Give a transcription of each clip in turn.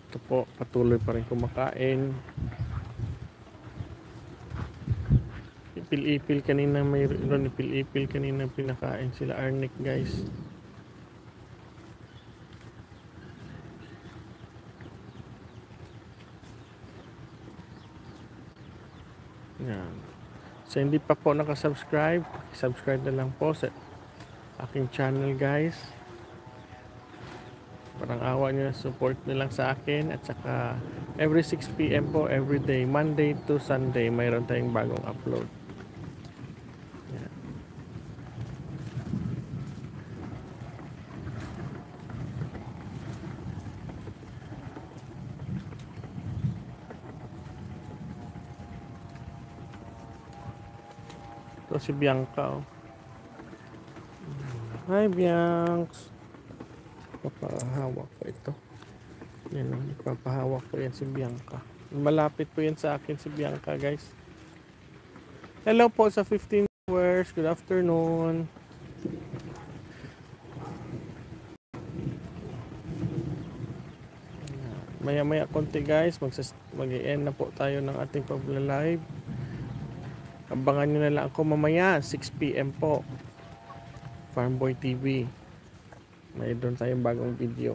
Ito po, patuloy pa rin kumakain. Ipil-ipil kanina, mayroon ipil-ipil kanina pinakain sila Arnick, guys. Yan. So hindi pa po nakasubscribe, subscribe na lang po sa aking channel, guys. Parang awa nyo, support nyo lang sa akin. At saka every 6 PM po, every day, Monday to Sunday, mayroon tayong bagong upload. Yan. Ito si Bianca, oh. Hi, Biancs. Papahawak ko ito. Yan, ipapahawak ko yan si Bianca. Malapit po yan sa akin si Bianca, guys. Hello po sa 15 viewers. Good afternoon. Maya-maya konti, guys. Mag-i-end na po tayo ng ating pag-live. Abangan nyo na lang ako mamaya, 6 PM po. Farmboy TV. May doon tayong bagong video.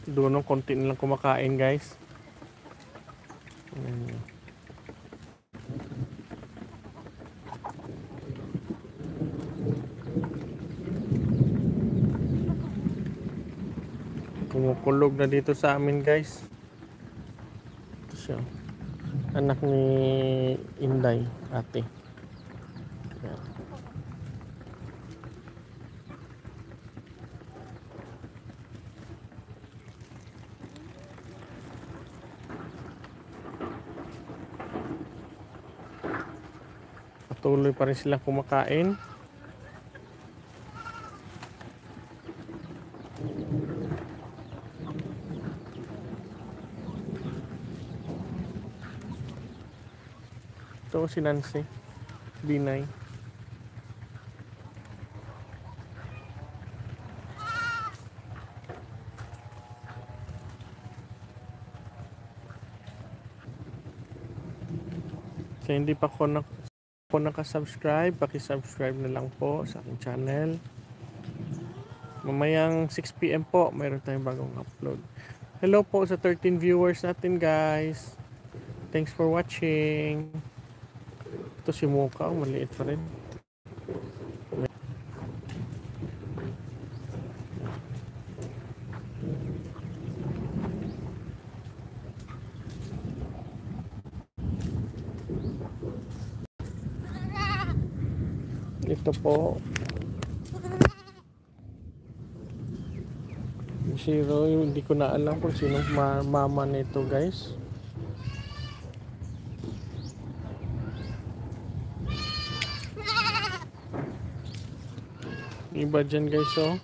Doon ng konti nilang kumakain, guys. Kumukulog na dito sa amin, guys. Ito siya. Anak ni Inday, ate. Yan. Patuloy pa rin silang kumakain. Ito si Nancy, Binay. So hindi pa ako nakasubscribe, paki-subscribe na lang po sa aking channel. Mamayang 6 PM po, mayroon tayong bagong upload. Hello po sa 13 viewers natin, guys. Thanks for watching. Ito si Mocha, maliit pa rin. Ito po. Zero, hindi ko na alam kung sinong mama nito, guys. Iba dyan, guys, oh.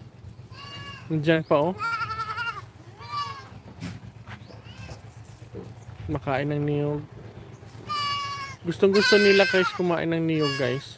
Dyan pa, oh. Makain ng niyog. Gustong gusto nila, guys, kumain ng niyog, guys.